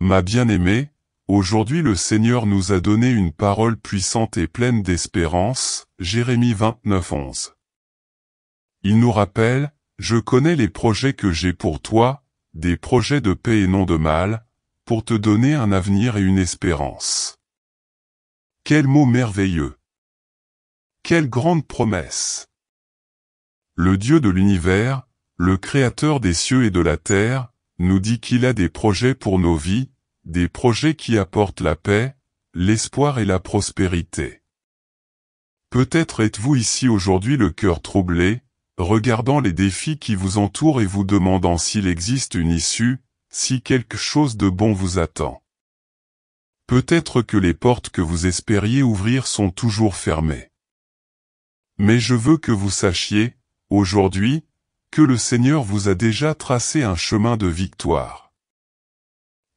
Ma bien-aimée, aujourd'hui le Seigneur nous a donné une parole puissante et pleine d'espérance, Jérémie 29:11. Il nous rappelle, « Je connais les projets que j'ai pour toi, des projets de paix et non de mal, pour te donner un avenir et une espérance. » Quel mot merveilleux! Quelle grande promesse! Le Dieu de l'univers, le Créateur des cieux et de la terre, nous dit qu'il a des projets pour nos vies, des projets qui apportent la paix, l'espoir et la prospérité. Peut-être êtes-vous ici aujourd'hui le cœur troublé, regardant les défis qui vous entourent et vous demandant s'il existe une issue, si quelque chose de bon vous attend. Peut-être que les portes que vous espériez ouvrir sont toujours fermées. Mais je veux que vous sachiez, aujourd'hui, que le Seigneur vous a déjà tracé un chemin de victoire.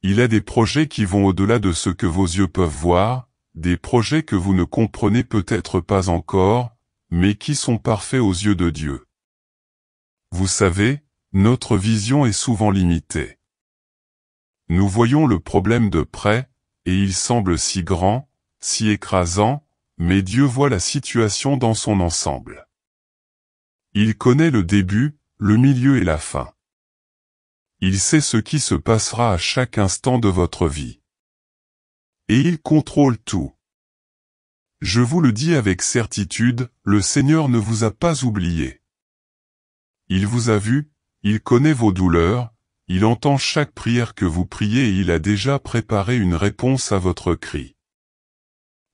Il a des projets qui vont au-delà de ce que vos yeux peuvent voir, des projets que vous ne comprenez peut-être pas encore, mais qui sont parfaits aux yeux de Dieu. Vous savez, notre vision est souvent limitée. Nous voyons le problème de près, et il semble si grand, si écrasant, mais Dieu voit la situation dans son ensemble. Il connaît le début, le milieu et la fin. Il sait ce qui se passera à chaque instant de votre vie. Et il contrôle tout. Je vous le dis avec certitude, le Seigneur ne vous a pas oublié. Il vous a vu, il connaît vos douleurs, il entend chaque prière que vous priez et il a déjà préparé une réponse à votre cri.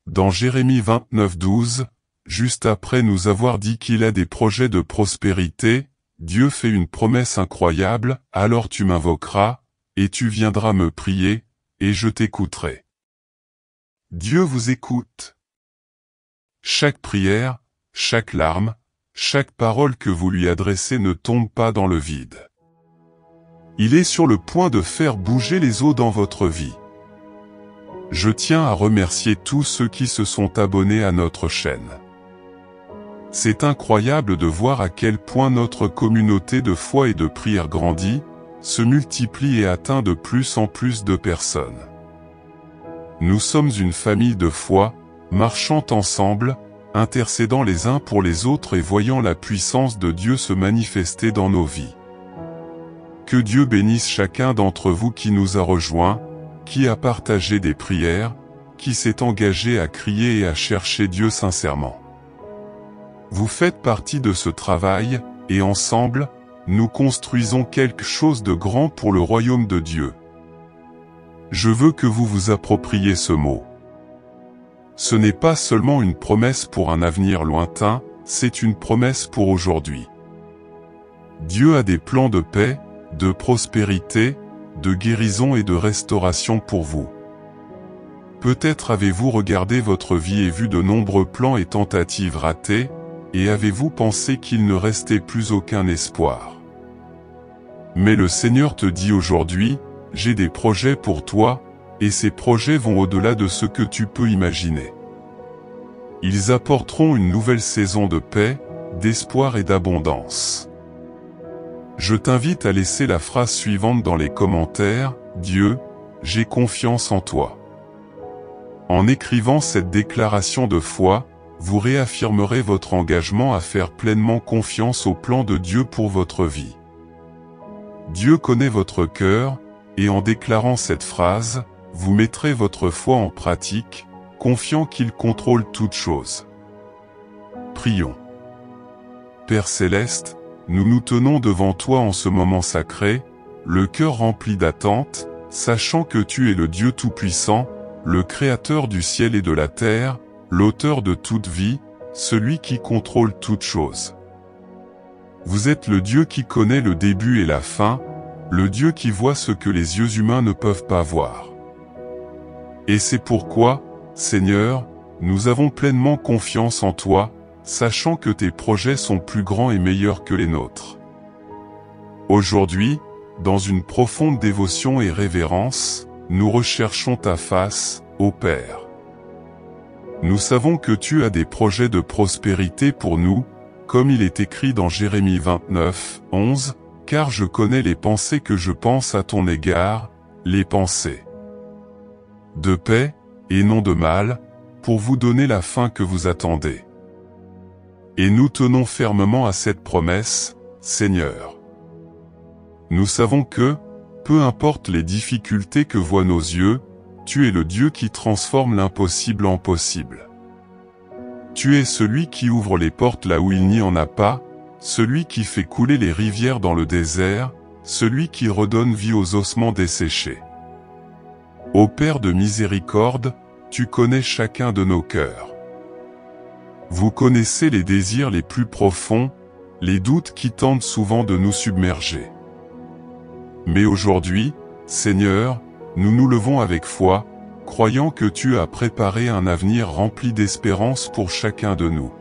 Dans Jérémie 29:12, juste après nous avoir dit qu'il a des projets de prospérité, Dieu fait une promesse incroyable, « Alors tu m'invoqueras, et tu viendras me prier, et je t'écouterai. » Dieu vous écoute. Chaque prière, chaque larme, chaque parole que vous lui adressez ne tombe pas dans le vide. Il est sur le point de faire bouger les eaux dans votre vie. Je tiens à remercier tous ceux qui se sont abonnés à notre chaîne. C'est incroyable de voir à quel point notre communauté de foi et de prière grandit, se multiplie et atteint de plus en plus de personnes. Nous sommes une famille de foi, marchant ensemble, intercédant les uns pour les autres et voyant la puissance de Dieu se manifester dans nos vies. Que Dieu bénisse chacun d'entre vous qui nous a rejoints, qui a partagé des prières, qui s'est engagé à crier et à chercher Dieu sincèrement. Vous faites partie de ce travail, et ensemble, nous construisons quelque chose de grand pour le royaume de Dieu. Je veux que vous vous appropriez ce mot. Ce n'est pas seulement une promesse pour un avenir lointain, c'est une promesse pour aujourd'hui. Dieu a des plans de paix, de prospérité, de guérison et de restauration pour vous. Peut-être avez-vous regardé votre vie et vu de nombreux plans et tentatives ratées, et avez-vous pensé qu'il ne restait plus aucun espoir. Mais le Seigneur te dit aujourd'hui, « J'ai des projets pour toi, et ces projets vont au-delà de ce que tu peux imaginer. Ils apporteront une nouvelle saison de paix, d'espoir et d'abondance. » Je t'invite à laisser la phrase suivante dans les commentaires, « Dieu, j'ai confiance en toi. » En écrivant cette déclaration de foi, vous réaffirmerez votre engagement à faire pleinement confiance au plan de Dieu pour votre vie. Dieu connaît votre cœur, et en déclarant cette phrase, vous mettrez votre foi en pratique, confiant qu'il contrôle toutes choses. Prions. Père Céleste, nous nous tenons devant toi en ce moment sacré, le cœur rempli d'attente, sachant que tu es le Dieu Tout-Puissant, le Créateur du ciel et de la terre, l'auteur de toute vie, celui qui contrôle toutes choses. Vous êtes le Dieu qui connaît le début et la fin, le Dieu qui voit ce que les yeux humains ne peuvent pas voir. Et c'est pourquoi, Seigneur, nous avons pleinement confiance en toi, sachant que tes projets sont plus grands et meilleurs que les nôtres. Aujourd'hui, dans une profonde dévotion et révérence, nous recherchons ta face, ô Père. Nous savons que tu as des projets de prospérité pour nous, comme il est écrit dans Jérémie 29:11, car je connais les pensées que je pense à ton égard, les pensées de paix, et non de mal, pour vous donner la fin que vous attendez. Et nous tenons fermement à cette promesse, Seigneur. Nous savons que, peu importe les difficultés que voient nos yeux, tu es le Dieu qui transforme l'impossible en possible. Tu es celui qui ouvre les portes là où il n'y en a pas, celui qui fait couler les rivières dans le désert, celui qui redonne vie aux ossements desséchés. Ô Père de miséricorde, tu connais chacun de nos cœurs. Vous connaissez les désirs les plus profonds, les doutes qui tentent souvent de nous submerger. Mais aujourd'hui, Seigneur, nous nous levons avec foi, croyant que tu as préparé un avenir rempli d'espérance pour chacun de nous.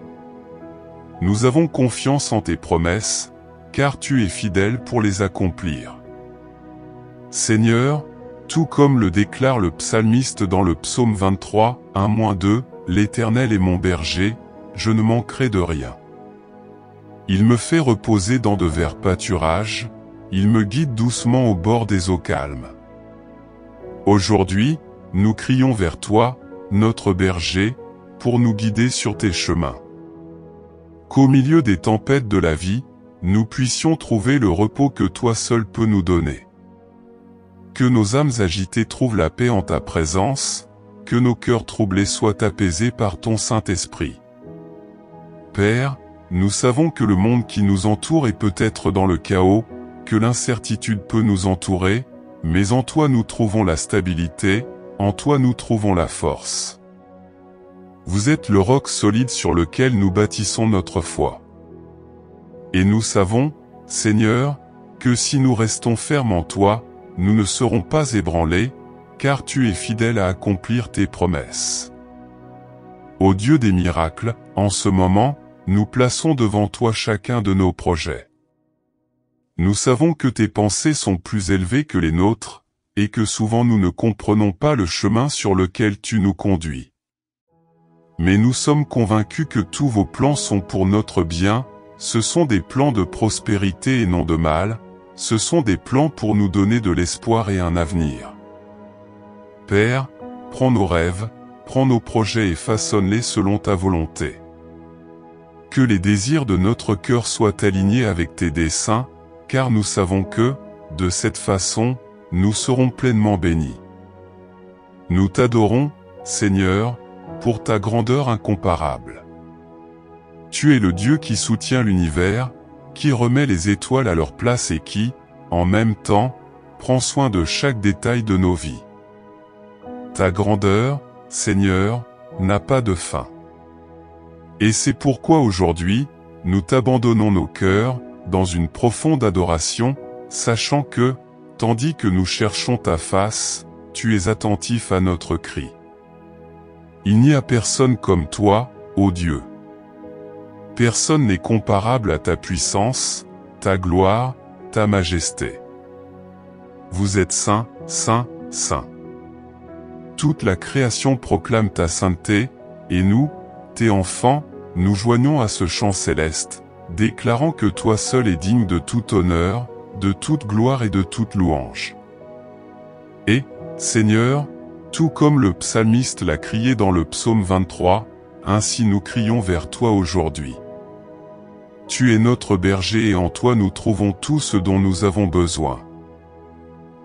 Nous avons confiance en tes promesses, car tu es fidèle pour les accomplir. Seigneur, tout comme le déclare le psalmiste dans le psaume 23, 1-2, « L'Éternel est mon berger, je ne manquerai de rien. Il me fait reposer dans de verts pâturages, il me guide doucement au bord des eaux calmes. » Aujourd'hui, nous crions vers toi, notre berger, pour nous guider sur tes chemins. Qu'au milieu des tempêtes de la vie, nous puissions trouver le repos que toi seul peux nous donner. Que nos âmes agitées trouvent la paix en ta présence, que nos cœurs troublés soient apaisés par ton Saint-Esprit. Père, nous savons que le monde qui nous entoure est peut-être dans le chaos, que l'incertitude peut nous entourer, mais en toi nous trouvons la stabilité, en toi nous trouvons la force. Vous êtes le roc solide sur lequel nous bâtissons notre foi. Et nous savons, Seigneur, que si nous restons fermes en toi, nous ne serons pas ébranlés, car tu es fidèle à accomplir tes promesses. Ô Dieu des miracles, en ce moment, nous plaçons devant toi chacun de nos projets. Nous savons que tes pensées sont plus élevées que les nôtres, et que souvent nous ne comprenons pas le chemin sur lequel tu nous conduis. Mais nous sommes convaincus que tous vos plans sont pour notre bien, ce sont des plans de prospérité et non de mal, ce sont des plans pour nous donner de l'espoir et un avenir. Père, prends nos rêves, prends nos projets et façonne-les selon ta volonté. Que les désirs de notre cœur soient alignés avec tes desseins, car nous savons que, de cette façon, nous serons pleinement bénis. Nous t'adorons, Seigneur, pour ta grandeur incomparable. Tu es le Dieu qui soutient l'univers, qui remet les étoiles à leur place et qui, en même temps, prend soin de chaque détail de nos vies. Ta grandeur, Seigneur, n'a pas de fin. Et c'est pourquoi aujourd'hui, nous t'abandonnons nos cœurs, dans une profonde adoration, sachant que, tandis que nous cherchons ta face, tu es attentif à notre cri. Il n'y a personne comme toi, ô Dieu. Personne n'est comparable à ta puissance, ta gloire, ta majesté. Vous êtes saint, saint, saint. Toute la création proclame ta sainteté, et nous, tes enfants, nous joignons à ce chant céleste, déclarant que toi seul es digne de tout honneur, de toute gloire et de toute louange. Et, Seigneur, tout comme le psalmiste l'a crié dans le psaume 23, ainsi nous crions vers toi aujourd'hui. Tu es notre berger et en toi nous trouvons tout ce dont nous avons besoin.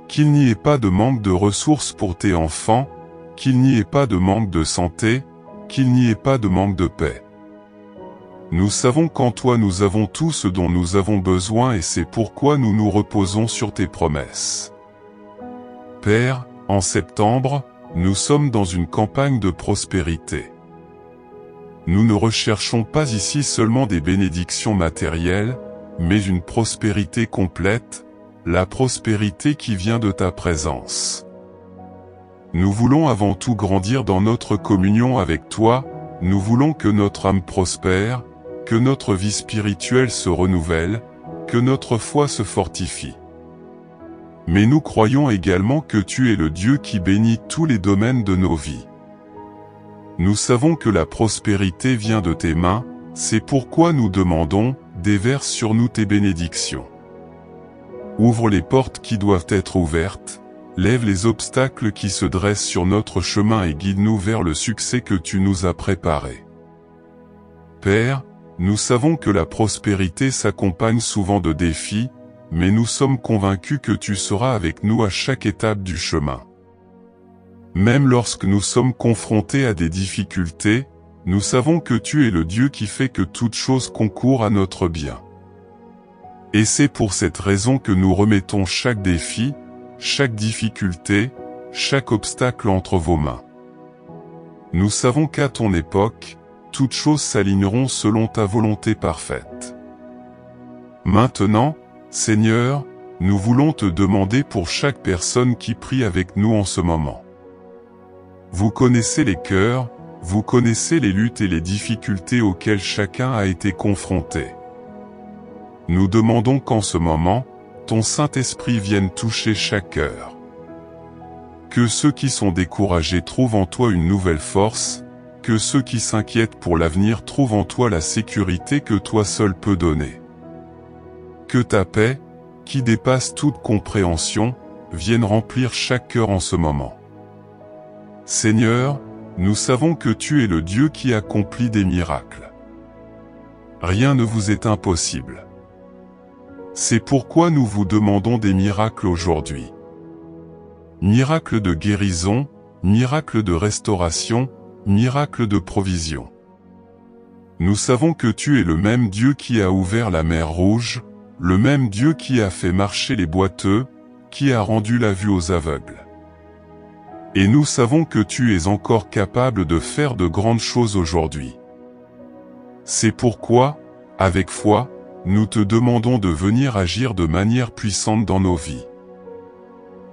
Qu'il n'y ait pas de manque de ressources pour tes enfants, qu'il n'y ait pas de manque de santé, qu'il n'y ait pas de manque de paix. Nous savons qu'en toi nous avons tout ce dont nous avons besoin et c'est pourquoi nous nous reposons sur tes promesses. Père, en septembre, nous sommes dans une campagne de prospérité. Nous ne recherchons pas ici seulement des bénédictions matérielles, mais une prospérité complète, la prospérité qui vient de ta présence. Nous voulons avant tout grandir dans notre communion avec toi, nous voulons que notre âme prospère, que notre vie spirituelle se renouvelle, que notre foi se fortifie. Mais nous croyons également que tu es le Dieu qui bénit tous les domaines de nos vies. Nous savons que la prospérité vient de tes mains, c'est pourquoi nous demandons, déverse sur nous tes bénédictions. Ouvre les portes qui doivent être ouvertes, lève les obstacles qui se dressent sur notre chemin et guide-nous vers le succès que tu nous as préparé. Père, nous savons que la prospérité s'accompagne souvent de défis, mais nous sommes convaincus que tu seras avec nous à chaque étape du chemin. Même lorsque nous sommes confrontés à des difficultés, nous savons que tu es le Dieu qui fait que toute chose concourt à notre bien. Et c'est pour cette raison que nous remettons chaque défi, chaque difficulté, chaque obstacle entre vos mains. Nous savons qu'à ton époque, toutes choses s'aligneront selon ta volonté parfaite. Maintenant, Seigneur, nous voulons te demander pour chaque personne qui prie avec nous en ce moment. Vous connaissez les cœurs, vous connaissez les luttes et les difficultés auxquelles chacun a été confronté. Nous demandons qu'en ce moment, ton Saint-Esprit vienne toucher chaque cœur. Que ceux qui sont découragés trouvent en toi une nouvelle force, que ceux qui s'inquiètent pour l'avenir trouvent en toi la sécurité que toi seul peux donner. Que ta paix, qui dépasse toute compréhension, vienne remplir chaque cœur en ce moment. Seigneur, nous savons que tu es le Dieu qui accomplit des miracles. Rien ne vous est impossible. C'est pourquoi nous vous demandons des miracles aujourd'hui. Miracles de guérison, miracles de restauration, miracles de provision. Nous savons que tu es le même Dieu qui a ouvert la mer Rouge, le même Dieu qui a fait marcher les boiteux, qui a rendu la vue aux aveugles. Et nous savons que tu es encore capable de faire de grandes choses aujourd'hui. C'est pourquoi, avec foi, nous te demandons de venir agir de manière puissante dans nos vies.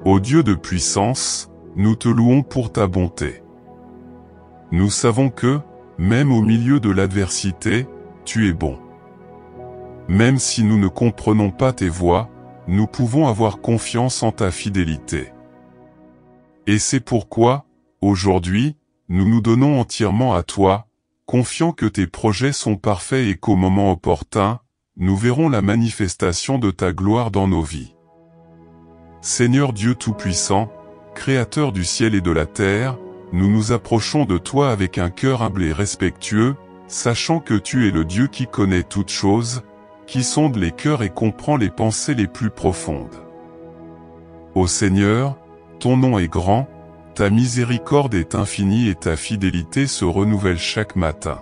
Ô Dieu de puissance, nous te louons pour ta bonté. Nous savons que, même au milieu de l'adversité, tu es bon. Même si nous ne comprenons pas tes voies, nous pouvons avoir confiance en ta fidélité. Et c'est pourquoi, aujourd'hui, nous nous donnons entièrement à toi, confiants que tes projets sont parfaits et qu'au moment opportun, nous verrons la manifestation de ta gloire dans nos vies. Seigneur Dieu Tout-Puissant, Créateur du ciel et de la terre, nous nous approchons de toi avec un cœur humble et respectueux, sachant que tu es le Dieu qui connaît toutes choses, qui sonde les cœurs et comprend les pensées les plus profondes. Ô Seigneur, ton nom est grand, ta miséricorde est infinie et ta fidélité se renouvelle chaque matin.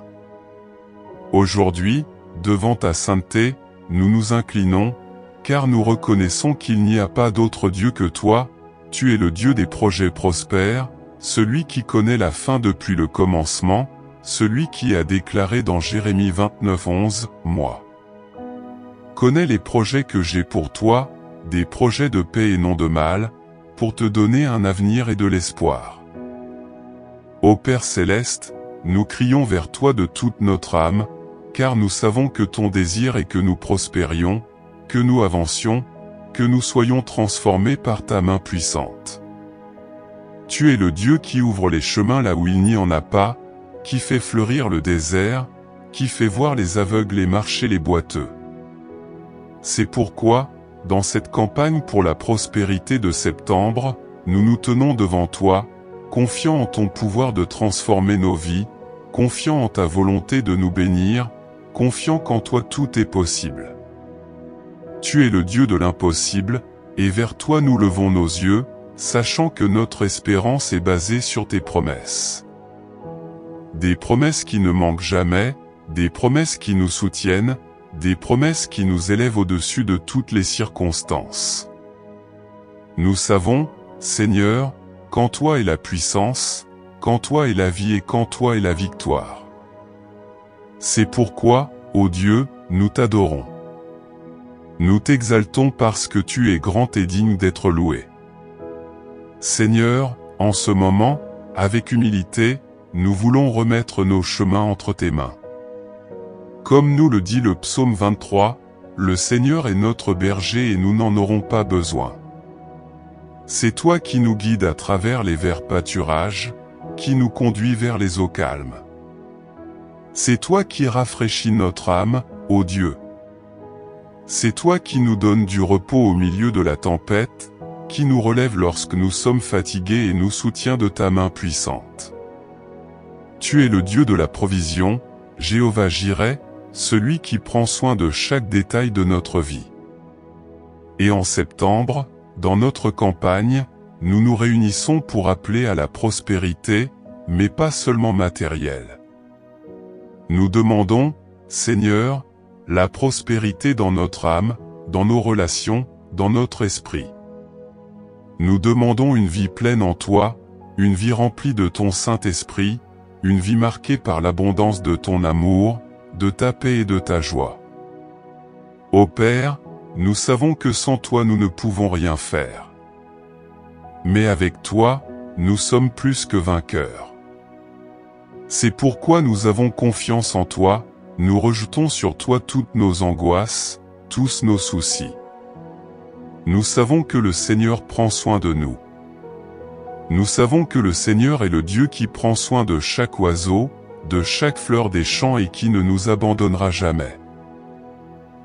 Aujourd'hui, devant ta sainteté, nous nous inclinons, car nous reconnaissons qu'il n'y a pas d'autre Dieu que toi, tu es le Dieu des projets prospères, celui qui connaît la fin depuis le commencement, celui qui a déclaré dans Jérémie 29:11, « Moi connais les projets que j'ai pour toi, des projets de paix et non de mal, pour te donner un avenir et de l'espoir. » Ô Père Céleste, nous crions vers toi de toute notre âme, car nous savons que ton désir est que nous prospérions, que nous avancions, que nous soyons transformés par ta main puissante. Tu es le Dieu qui ouvre les chemins là où il n'y en a pas, qui fait fleurir le désert, qui fait voir les aveugles et marcher les boiteux. C'est pourquoi, dans cette campagne pour la prospérité de septembre, nous nous tenons devant toi, confiants en ton pouvoir de transformer nos vies, confiants en ta volonté de nous bénir, confiants qu'en toi tout est possible. Tu es le Dieu de l'impossible, et vers toi nous levons nos yeux, sachant que notre espérance est basée sur tes promesses. Des promesses qui ne manquent jamais, des promesses qui nous soutiennent, des promesses qui nous élèvent au-dessus de toutes les circonstances. Nous savons, Seigneur, qu'en toi est la puissance, qu'en toi est la vie et qu'en toi est la victoire. C'est pourquoi, ô Dieu, nous t'adorons. Nous t'exaltons parce que tu es grand et digne d'être loué. Seigneur, en ce moment, avec humilité, nous voulons remettre nos chemins entre tes mains. Comme nous le dit le psaume 23, le Seigneur est notre berger et nous n'en aurons pas besoin. C'est toi qui nous guides à travers les verts pâturages, qui nous conduis vers les eaux calmes. C'est toi qui rafraîchis notre âme, ô Dieu. C'est toi qui nous donnes du repos au milieu de la tempête, qui nous relève lorsque nous sommes fatigués et nous soutient de ta main puissante. Tu es le Dieu de la provision, Jéhovah Jireh, celui qui prend soin de chaque détail de notre vie. Et en septembre, dans notre campagne, nous nous réunissons pour appeler à la prospérité, mais pas seulement matérielle. Nous demandons, Seigneur, la prospérité dans notre âme, dans nos relations, dans notre esprit. Nous demandons une vie pleine en toi, une vie remplie de ton Saint-Esprit, une vie marquée par l'abondance de ton amour, de ta paix et de ta joie. Ô Père, nous savons que sans toi nous ne pouvons rien faire. Mais avec toi, nous sommes plus que vainqueurs. C'est pourquoi nous avons confiance en toi, nous rejetons sur toi toutes nos angoisses, tous nos soucis. Nous savons que le Seigneur prend soin de nous. Nous savons que le Seigneur est le Dieu qui prend soin de chaque oiseau, de chaque fleur des champs et qui ne nous abandonnera jamais.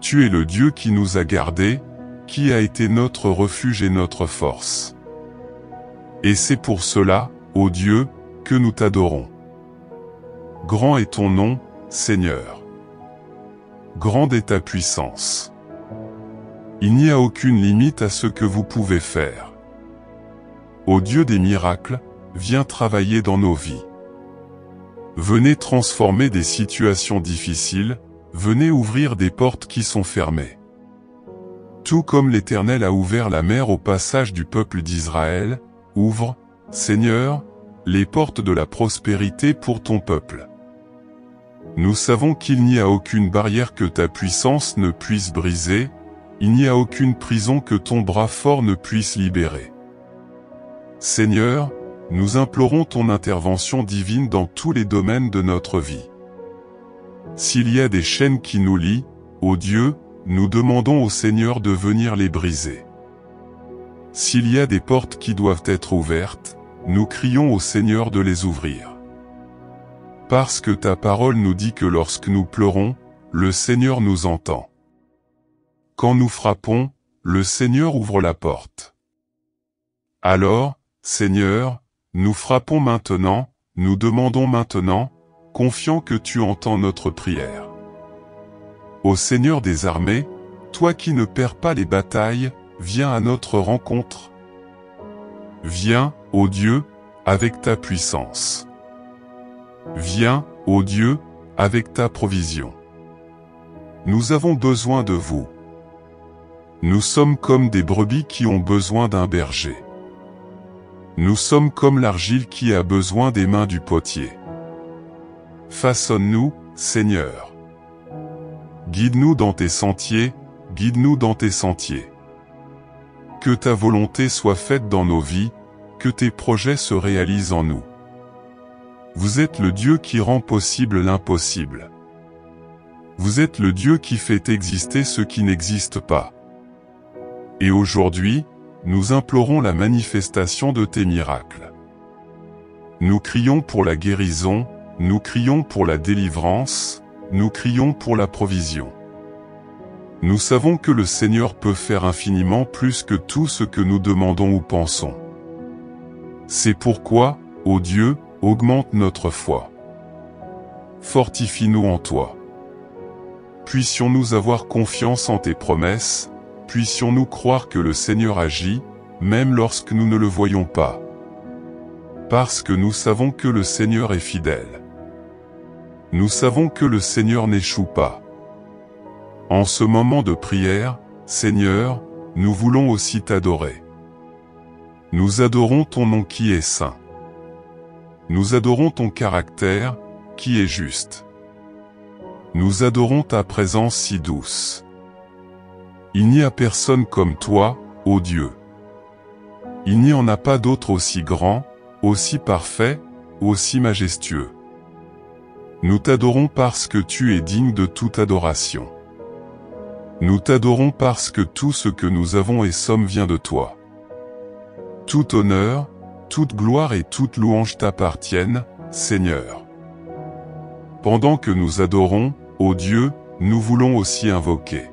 Tu es le Dieu qui nous a gardés, qui a été notre refuge et notre force. Et c'est pour cela, ô Dieu, que nous t'adorons. Grand est ton nom, Seigneur. Grande est ta puissance. Il n'y a aucune limite à ce que vous pouvez faire. Ô Dieu des miracles, viens travailler dans nos vies. Venez transformer des situations difficiles, venez ouvrir des portes qui sont fermées. Tout comme l'Éternel a ouvert la mer au passage du peuple d'Israël, ouvre, Seigneur, les portes de la prospérité pour ton peuple. Nous savons qu'il n'y a aucune barrière que ta puissance ne puisse briser, il n'y a aucune prison que ton bras fort ne puisse libérer. Seigneur, nous implorons ton intervention divine dans tous les domaines de notre vie. S'il y a des chaînes qui nous lient, ô Dieu, nous demandons au Seigneur de venir les briser. S'il y a des portes qui doivent être ouvertes, nous crions au Seigneur de les ouvrir. Parce que ta parole nous dit que lorsque nous pleurons, le Seigneur nous entend. Quand nous frappons, le Seigneur ouvre la porte. Alors, Seigneur, nous frappons maintenant, nous demandons maintenant, confiant que tu entends notre prière. Ô Seigneur des armées, toi qui ne perds pas les batailles, viens à notre rencontre. Viens, ô Dieu, avec ta puissance. Viens, ô Dieu, avec ta provision. Nous avons besoin de vous. Nous sommes comme des brebis qui ont besoin d'un berger. Nous sommes comme l'argile qui a besoin des mains du potier. Façonne-nous, Seigneur. Guide-nous dans tes sentiers, guide-nous dans tes sentiers. Que ta volonté soit faite dans nos vies, que tes projets se réalisent en nous. Vous êtes le Dieu qui rend possible l'impossible. Vous êtes le Dieu qui fait exister ce qui n'existe pas. Et aujourd'hui, nous implorons la manifestation de tes miracles. Nous crions pour la guérison, nous crions pour la délivrance, nous crions pour la provision. Nous savons que le Seigneur peut faire infiniment plus que tout ce que nous demandons ou pensons. C'est pourquoi, ô Dieu, augmente notre foi. Fortifie-nous en toi. Puissions-nous avoir confiance en tes promesses, puissions-nous croire que le Seigneur agit, même lorsque nous ne le voyons pas. Parce que nous savons que le Seigneur est fidèle. Nous savons que le Seigneur n'échoue pas. En ce moment de prière, Seigneur, nous voulons aussi t'adorer. Nous adorons ton nom qui est saint. Nous adorons ton caractère, qui est juste. Nous adorons ta présence si douce. Il n'y a personne comme toi, ô Dieu. Il n'y en a pas d'autre aussi grand, aussi parfait, aussi majestueux. Nous t'adorons parce que tu es digne de toute adoration. Nous t'adorons parce que tout ce que nous avons et sommes vient de toi. Tout honneur, toute gloire et toute louange t'appartiennent, Seigneur. Pendant que nous adorons, ô Dieu, nous voulons aussi invoquer.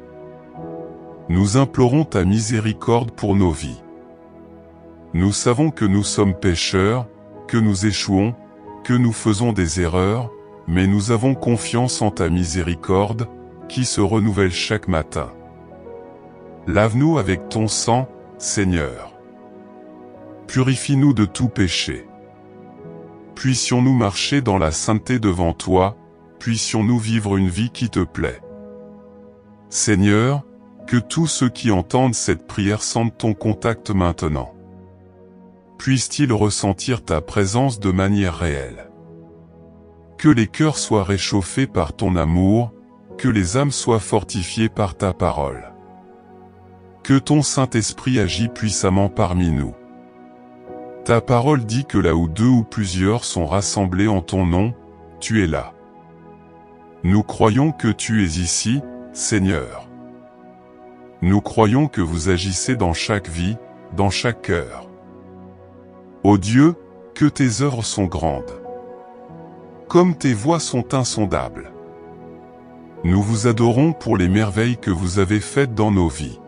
Nous implorons ta miséricorde pour nos vies. nous savons que nous sommes pécheurs, que nous échouons, que nous faisons des erreurs, mais nous avons confiance en ta miséricorde, qui se renouvelle chaque matin. Lave-nous avec ton sang, Seigneur. Purifie-nous de tout péché. Puissions-nous marcher dans la sainteté devant toi, puissions-nous vivre une vie qui te plaît. Seigneur, que tous ceux qui entendent cette prière sentent ton contact maintenant. Puissent-ils ressentir ta présence de manière réelle. Que les cœurs soient réchauffés par ton amour, que les âmes soient fortifiées par ta parole. Que ton Saint-Esprit agisse puissamment parmi nous. Ta parole dit que là où 2 ou plusieurs sont rassemblés en ton nom, tu es là. Nous croyons que tu es ici, Seigneur. Nous croyons que vous agissez dans chaque vie, dans chaque cœur. Ô Dieu, que tes œuvres sont grandes. Comme tes voies sont insondables. Nous vous adorons pour les merveilles que vous avez faites dans nos vies.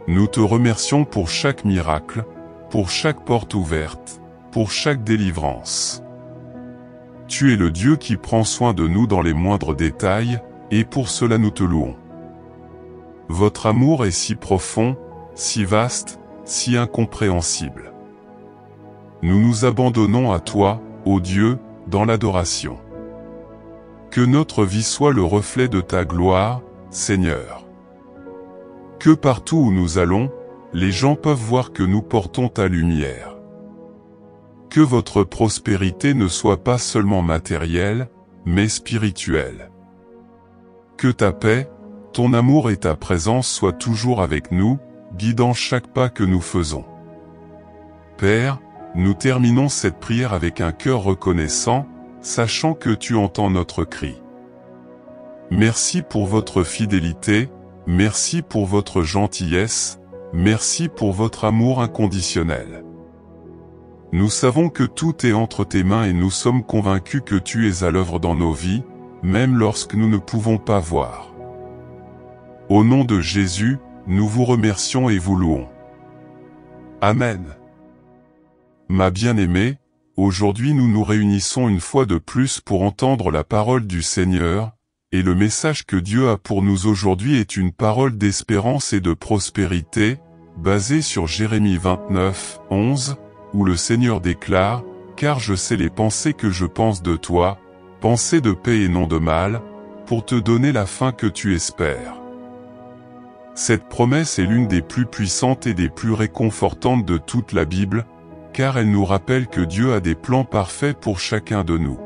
Nous te remercions pour chaque miracle, pour chaque porte ouverte, pour chaque délivrance. Tu es le Dieu qui prend soin de nous dans les moindres détails, et pour cela nous te louons. Votre amour est si profond, si vaste, si incompréhensible. Nous nous abandonnons à toi, ô Dieu, dans l'adoration. Que notre vie soit le reflet de ta gloire, Seigneur. Que partout où nous allons, les gens peuvent voir que nous portons ta lumière. Que votre prospérité ne soit pas seulement matérielle, mais spirituelle. Que ta paix, ton amour et ta présence soient toujours avec nous, guidant chaque pas que nous faisons. Père, nous terminons cette prière avec un cœur reconnaissant, sachant que tu entends notre cri. Merci pour votre fidélité, merci pour votre gentillesse, merci pour votre amour inconditionnel. Nous savons que tout est entre tes mains et nous sommes convaincus que tu es à l'œuvre dans nos vies, même lorsque nous ne pouvons pas voir. Au nom de Jésus, nous vous remercions et vous louons. Amen. Ma bien-aimée, aujourd'hui nous nous réunissons une fois de plus pour entendre la parole du Seigneur, et le message que Dieu a pour nous aujourd'hui est une parole d'espérance et de prospérité, basée sur Jérémie 29, 11, où le Seigneur déclare « Car je sais les pensées que je pense de toi, pensées de paix et non de mal, pour te donner la fin que tu espères. » Cette promesse est l'une des plus puissantes et des plus réconfortantes de toute la Bible, car elle nous rappelle que Dieu a des plans parfaits pour chacun de nous.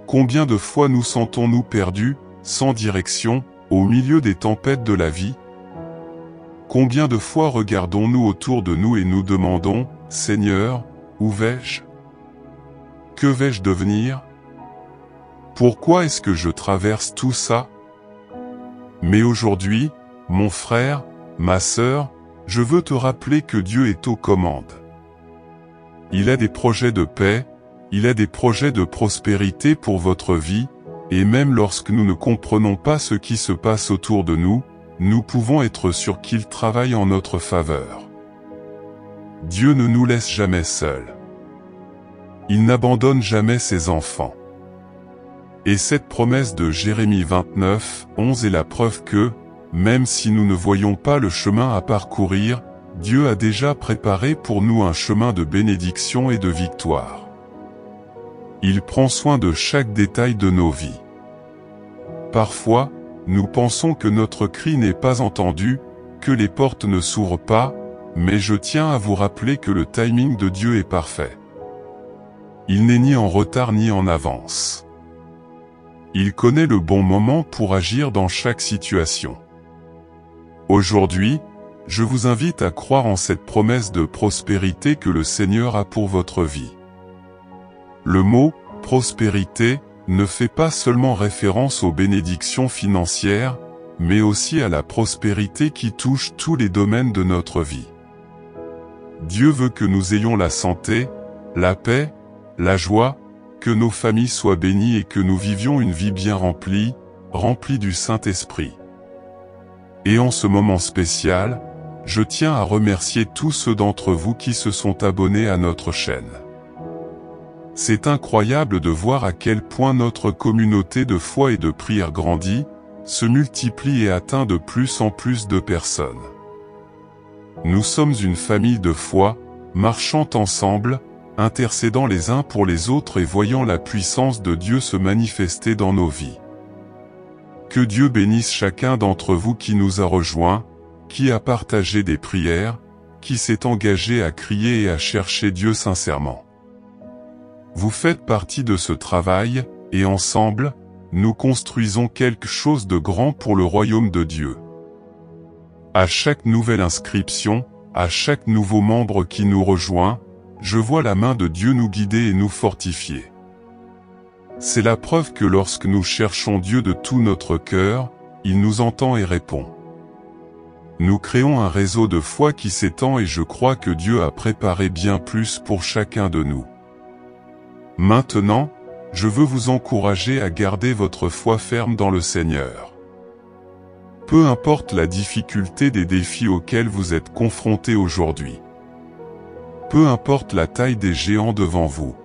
Combien de fois nous sentons-nous perdus, sans direction, au milieu des tempêtes de la vie? Combien de fois regardons-nous autour de nous et nous demandons, « Seigneur, où vais-je? Que vais-je devenir? Pourquoi est-ce que je traverse tout ça? » Mais aujourd'hui, mon frère, ma sœur, je veux te rappeler que Dieu est aux commandes. Il a des projets de paix, il a des projets de prospérité pour votre vie, et même lorsque nous ne comprenons pas ce qui se passe autour de nous, nous pouvons être sûrs qu'il travaille en notre faveur. Dieu ne nous laisse jamais seuls. Il n'abandonne jamais ses enfants. Et cette promesse de Jérémie 29, 11 est la preuve que, même si nous ne voyons pas le chemin à parcourir, Dieu a déjà préparé pour nous un chemin de bénédiction et de victoire. Il prend soin de chaque détail de nos vies. Parfois, nous pensons que notre cri n'est pas entendu, que les portes ne s'ouvrent pas, mais je tiens à vous rappeler que le timing de Dieu est parfait. Il n'est ni en retard ni en avance. Il connaît le bon moment pour agir dans chaque situation. Aujourd'hui, je vous invite à croire en cette promesse de prospérité que le Seigneur a pour votre vie. Le mot « prospérité » ne fait pas seulement référence aux bénédictions financières, mais aussi à la prospérité qui touche tous les domaines de notre vie. Dieu veut que nous ayons la santé, la paix, la joie, que nos familles soient bénies et que nous vivions une vie bien remplie, remplie du Saint-Esprit. Et en ce moment spécial, je tiens à remercier tous ceux d'entre vous qui se sont abonnés à notre chaîne. C'est incroyable de voir à quel point notre communauté de foi et de prière grandit, se multiplie et atteint de plus en plus de personnes. Nous sommes une famille de foi, marchant ensemble, intercédant les uns pour les autres et voyant la puissance de Dieu se manifester dans nos vies. Que Dieu bénisse chacun d'entre vous qui nous a rejoints, qui a partagé des prières, qui s'est engagé à crier et à chercher Dieu sincèrement. Vous faites partie de ce travail, et ensemble, nous construisons quelque chose de grand pour le royaume de Dieu. À chaque nouvelle inscription, à chaque nouveau membre qui nous rejoint, je vois la main de Dieu nous guider et nous fortifier. C'est la preuve que lorsque nous cherchons Dieu de tout notre cœur, il nous entend et répond. Nous créons un réseau de foi qui s'étend et je crois que Dieu a préparé bien plus pour chacun de nous. Maintenant, je veux vous encourager à garder votre foi ferme dans le Seigneur. Peu importe la difficulté des défis auxquels vous êtes confrontés aujourd'hui. Peu importe la taille des géants devant vous.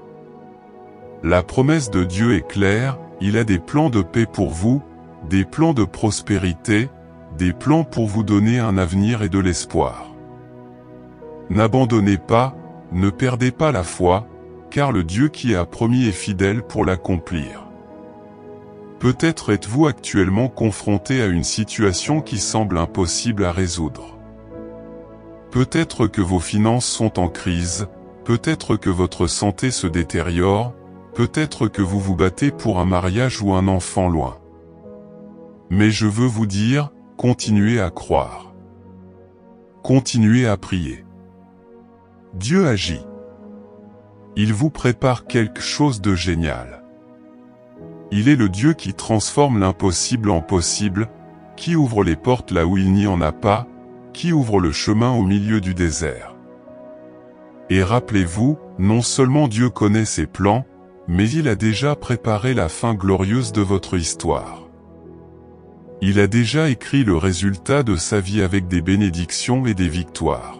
La promesse de Dieu est claire, il a des plans de paix pour vous, des plans de prospérité, des plans pour vous donner un avenir et de l'espoir. N'abandonnez pas, ne perdez pas la foi, car le Dieu qui a promis est fidèle pour l'accomplir. Peut-être êtes-vous actuellement confronté à une situation qui semble impossible à résoudre. Peut-être que vos finances sont en crise, peut-être que votre santé se détériore, peut-être que vous vous battez pour un mariage ou un enfant loin. Mais je veux vous dire, continuez à croire. Continuez à prier. Dieu agit. Il vous prépare quelque chose de génial. Il est le Dieu qui transforme l'impossible en possible, qui ouvre les portes là où il n'y en a pas, qui ouvre le chemin au milieu du désert. Et rappelez-vous, non seulement Dieu connaît ses plans, mais il a déjà préparé la fin glorieuse de votre histoire. Il a déjà écrit le résultat de sa vie avec des bénédictions et des victoires.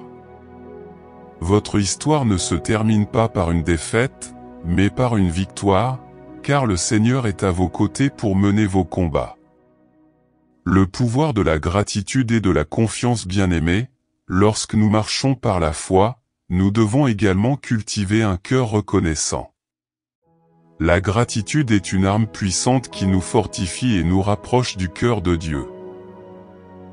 Votre histoire ne se termine pas par une défaite, mais par une victoire, car le Seigneur est à vos côtés pour mener vos combats. Le pouvoir de la gratitude et de la confiance bien-aimée, lorsque nous marchons par la foi, nous devons également cultiver un cœur reconnaissant. La gratitude est une arme puissante qui nous fortifie et nous rapproche du cœur de Dieu.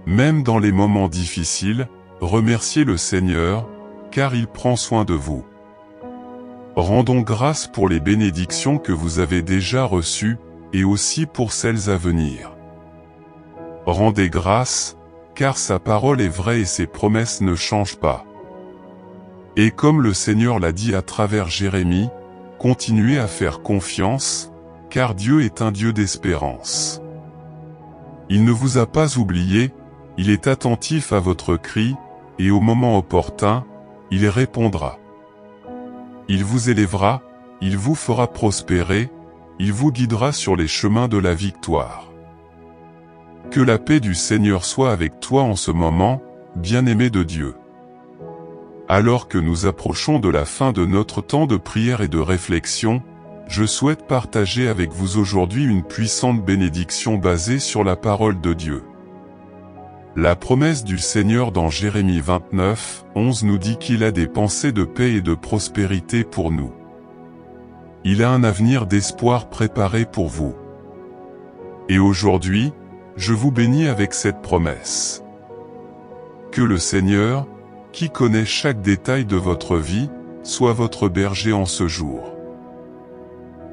Même dans les moments difficiles, remerciez le Seigneur, car il prend soin de vous. Rendons grâce pour les bénédictions que vous avez déjà reçues, et aussi pour celles à venir. Rendez grâce, car sa parole est vraie et ses promesses ne changent pas. Et comme le Seigneur l'a dit à travers Jérémie, continuez à faire confiance, car Dieu est un Dieu d'espérance. Il ne vous a pas oublié, il est attentif à votre cri, et au moment opportun, il répondra. Il vous élèvera, il vous fera prospérer, il vous guidera sur les chemins de la victoire. Que la paix du Seigneur soit avec toi en ce moment, bien-aimé de Dieu. Alors que nous approchons de la fin de notre temps de prière et de réflexion, je souhaite partager avec vous aujourd'hui une puissante bénédiction basée sur la parole de Dieu. La promesse du Seigneur dans Jérémie 29, 11 nous dit qu'il a des pensées de paix et de prospérité pour nous. Il a un avenir d'espoir préparé pour vous. Et aujourd'hui, je vous bénis avec cette promesse. Que le Seigneur, qui connaît chaque détail de votre vie, soit votre berger en ce jour.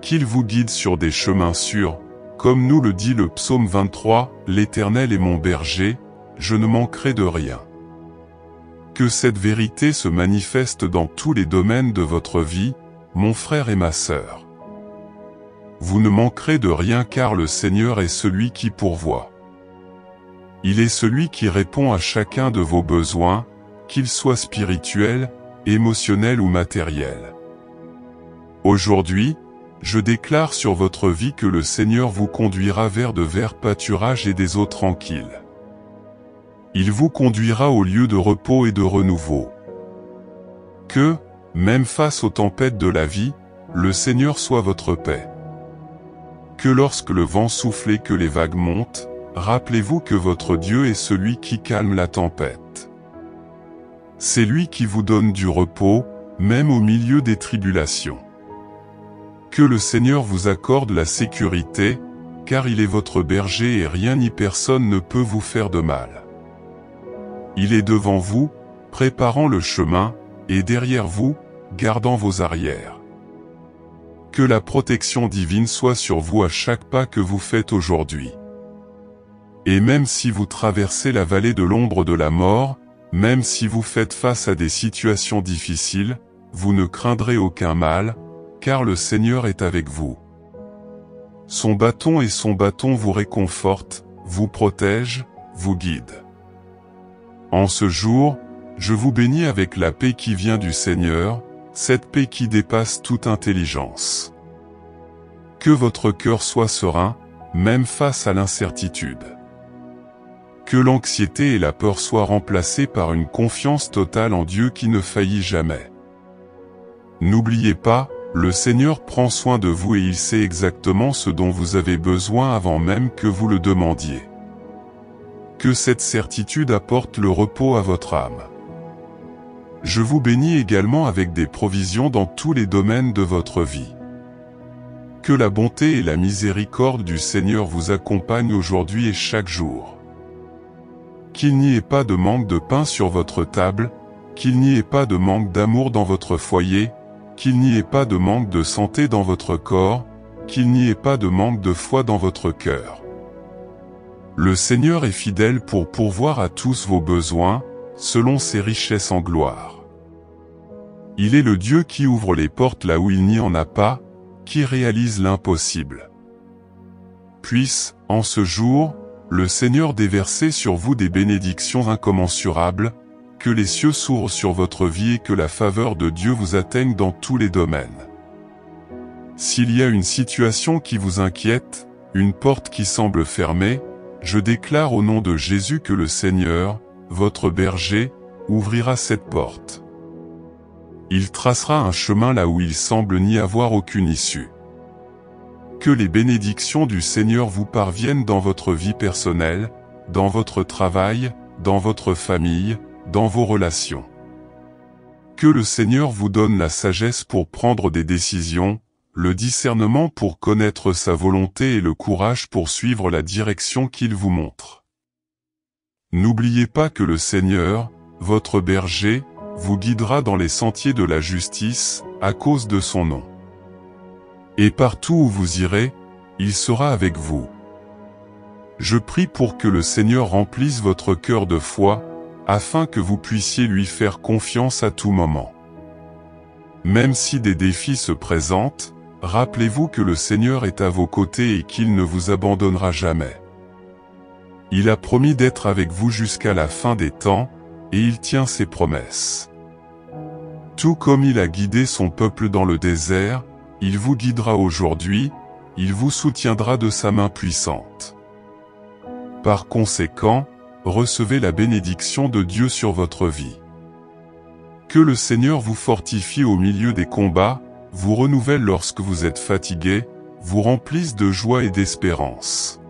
Qu'il vous guide sur des chemins sûrs, comme nous le dit le psaume 23, « L'Éternel est mon berger, je ne manquerai de rien. » Que cette vérité se manifeste dans tous les domaines de votre vie, mon frère et ma sœur. Vous ne manquerez de rien car le Seigneur est celui qui pourvoit. Il est celui qui répond à chacun de vos besoins, qu'ils soient spirituels, émotionnels ou matériels. Aujourd'hui, je déclare sur votre vie que le Seigneur vous conduira vers de verts pâturages et des eaux tranquilles. Il vous conduira au lieu de repos et de renouveau. Que, même face aux tempêtes de la vie, le Seigneur soit votre paix. Que lorsque le vent souffle et que les vagues montent, rappelez-vous que votre Dieu est celui qui calme la tempête. C'est lui qui vous donne du repos, même au milieu des tribulations. Que le Seigneur vous accorde la sécurité, car il est votre berger et rien ni personne ne peut vous faire de mal. Il est devant vous, préparant le chemin, et derrière vous, gardant vos arrières. Que la protection divine soit sur vous à chaque pas que vous faites aujourd'hui. Et même si vous traversez la vallée de l'ombre de la mort, même si vous faites face à des situations difficiles, vous ne craindrez aucun mal, car le Seigneur est avec vous. Son bâton vous réconfortent, vous protègent, vous guident. En ce jour, je vous bénis avec la paix qui vient du Seigneur, cette paix qui dépasse toute intelligence. Que votre cœur soit serein, même face à l'incertitude. Que l'anxiété et la peur soient remplacées par une confiance totale en Dieu qui ne faillit jamais. N'oubliez pas, le Seigneur prend soin de vous et il sait exactement ce dont vous avez besoin avant même que vous le demandiez. Que cette certitude apporte le repos à votre âme. Je vous bénis également avec des provisions dans tous les domaines de votre vie. Que la bonté et la miséricorde du Seigneur vous accompagnent aujourd'hui et chaque jour. Qu'il n'y ait pas de manque de pain sur votre table, qu'il n'y ait pas de manque d'amour dans votre foyer, qu'il n'y ait pas de manque de santé dans votre corps, qu'il n'y ait pas de manque de foi dans votre cœur. Le Seigneur est fidèle pour pourvoir à tous vos besoins, selon ses richesses en gloire. Il est le Dieu qui ouvre les portes là où il n'y en a pas, qui réalise l'impossible. Puisse, en ce jour, le Seigneur déverser sur vous des bénédictions incommensurables, que les cieux s'ouvrent sur votre vie et que la faveur de Dieu vous atteigne dans tous les domaines. S'il y a une situation qui vous inquiète, une porte qui semble fermée, je déclare au nom de Jésus que le Seigneur, votre berger, ouvrira cette porte. Il tracera un chemin là où il semble n'y avoir aucune issue. Que les bénédictions du Seigneur vous parviennent dans votre vie personnelle, dans votre travail, dans votre famille, dans vos relations. Que le Seigneur vous donne la sagesse pour prendre des décisions, le discernement pour connaître sa volonté et le courage pour suivre la direction qu'il vous montre. N'oubliez pas que le Seigneur, votre berger, vous guidera dans les sentiers de la justice, à cause de son nom. Et partout où vous irez, il sera avec vous. Je prie pour que le Seigneur remplisse votre cœur de foi, afin que vous puissiez lui faire confiance à tout moment. Même si des défis se présentent, rappelez-vous que le Seigneur est à vos côtés et qu'il ne vous abandonnera jamais. Il a promis d'être avec vous jusqu'à la fin des temps, et il tient ses promesses. Tout comme il a guidé son peuple dans le désert, il vous guidera aujourd'hui, il vous soutiendra de sa main puissante. Par conséquent, recevez la bénédiction de Dieu sur votre vie. Que le Seigneur vous fortifie au milieu des combats, vous renouvelle lorsque vous êtes fatigué, vous remplisse de joie et d'espérance.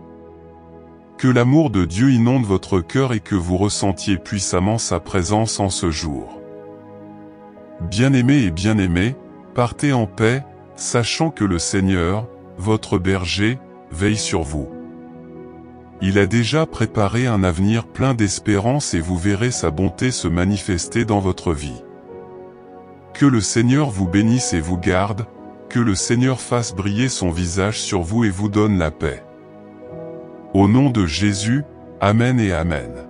Que l'amour de Dieu inonde votre cœur et que vous ressentiez puissamment sa présence en ce jour. Bien-aimés et bien-aimées, partez en paix, sachant que le Seigneur, votre berger, veille sur vous. Il a déjà préparé un avenir plein d'espérance et vous verrez sa bonté se manifester dans votre vie. Que le Seigneur vous bénisse et vous garde, que le Seigneur fasse briller son visage sur vous et vous donne la paix. Au nom de Jésus, Amen et Amen.